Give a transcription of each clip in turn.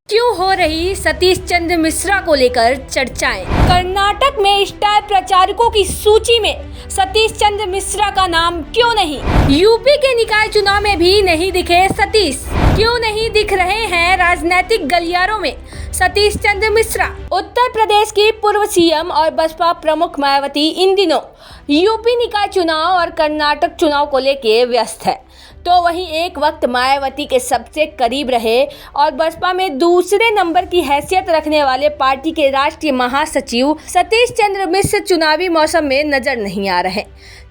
क्यों हो रही सतीश चंद्र मिश्रा को लेकर चर्चाएं। कर्नाटक में स्टार प्रचारकों की सूची में सतीश चंद्र मिश्रा का नाम क्यों नहीं? यूपी के निकाय चुनाव में भी नहीं दिखे सतीश। क्यों नहीं दिख रहे हैं राजनीतिक गलियारों में सतीश चंद्र मिश्रा? उत्तर प्रदेश की पूर्व सीएम और बसपा प्रमुख मायावती इन दिनों यूपी निकाय चुनाव और कर्नाटक चुनाव को लेकर व्यस्त है। तो वहीं एक वक्त मायावती के सबसे करीब रहे और बसपा में दूसरे नंबर की हैसियत रखने वाले पार्टी के राष्ट्रीय महासचिव सतीश चंद्र मिश्र चुनावी मौसम में नजर नहीं आ रहे।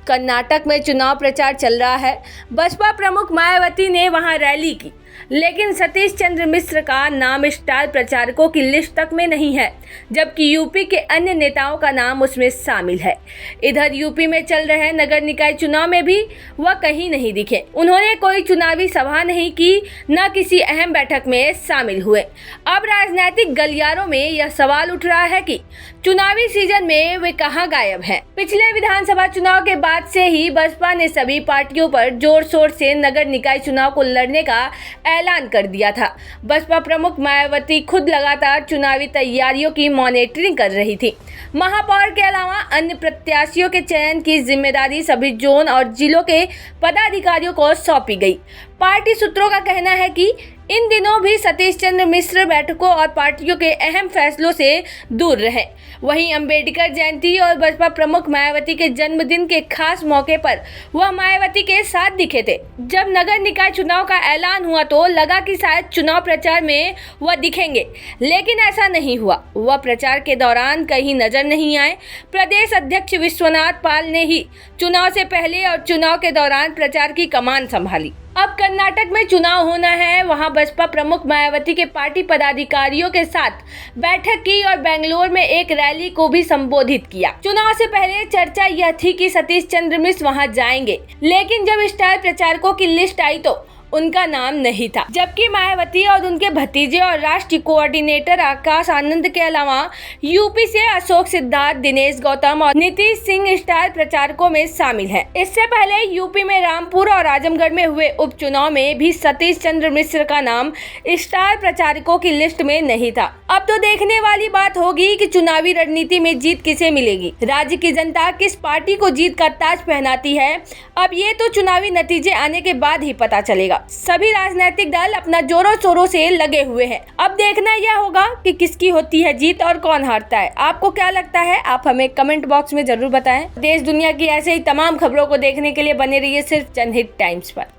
कर्नाटक में चुनाव प्रचार चल रहा है। बसपा प्रमुख मायावती ने वहां रैली की, लेकिन सतीश चंद्र मिश्र का नाम स्टार प्रचारकों की लिस्ट तक में नहीं है, जबकि यूपी के अन्य नेताओं का नाम उसमें शामिल है। इधर यूपी में चल रहे नगर निकाय चुनाव में भी वह कहीं नहीं दिखे। उन्होंने कोई चुनावी सभा नहीं की, न किसी अहम बैठक में शामिल हुए। अब राजनीतिक गलियारों में यह सवाल उठ रहा है कि चुनावी सीजन में वे कहां गायब हैं। पिछले विधानसभा चुनाव के बाद से ही बसपा ने सभी पार्टियों पर जोर शोर से नगर निकाय चुनाव को लड़ने का ऐलान कर दिया था। बसपा प्रमुख मायावती खुद लगातार चुनावी तैयारियों की मॉनिटरिंग कर रही थी। महापौर के अलावा अन्य प्रत्याशियों के चयन की जिम्मेदारी सभी जोन और जिलों के पदाधिकारियों को सौंपी गई। पार्टी सूत्रों का कहना है कि इन दिनों भी सतीश चंद्र मिश्र बैठकों और पार्टियों के अहम फैसलों से दूर रहे। वहीं अंबेडकर जयंती और बसपा प्रमुख मायावती के जन्मदिन के खास मौके पर वह मायावती के साथ दिखे थे। जब नगर निकाय चुनाव का ऐलान हुआ तो लगा कि शायद चुनाव प्रचार में वह दिखेंगे, लेकिन ऐसा नहीं हुआ। वह प्रचार के दौरान कहीं नजर नहीं आए। प्रदेश अध्यक्ष विश्वनाथ पाल ने ही चुनाव से पहले और चुनाव के दौरान प्रचार की कमान संभाली। अब कर्नाटक में चुनाव होना है, वहां बसपा प्रमुख मायावती के पार्टी पदाधिकारियों के साथ बैठक की और बेंगलुरु में एक रैली को भी संबोधित किया। चुनाव से पहले चर्चा यह थी कि सतीश चंद्र मिश्र वहां जाएंगे, लेकिन जब स्टार प्रचारकों की लिस्ट आई तो उनका नाम नहीं था। जबकि मायावती और उनके भतीजे और राष्ट्रीय कोऑर्डिनेटर आकाश आनंद के अलावा यूपी से अशोक सिद्धार्थ, दिनेश गौतम और नीतीश सिंह स्टार प्रचारकों में शामिल हैं। इससे पहले यूपी में रामपुर और आजमगढ़ में हुए उपचुनाव में भी सतीश चंद्र मिश्र का नाम स्टार प्रचारकों की लिस्ट में नहीं था। अब तो देखने वाली बात होगी कि चुनावी रणनीति में जीत किसे मिलेगी। राज्य की जनता किस पार्टी को जीत का ताज पहनाती है, अब ये तो चुनावी नतीजे आने के बाद ही पता चलेगा। सभी राजनीतिक दल अपना जोरों शोरों से लगे हुए हैं। अब देखना यह होगा कि किसकी होती है जीत और कौन हारता है। आपको क्या लगता है, आप हमें कमेंट बॉक्स में जरूर बताएं। देश दुनिया की ऐसे ही तमाम खबरों को देखने के लिए बने रहिए सिर्फ जनहित टाइम्स पर।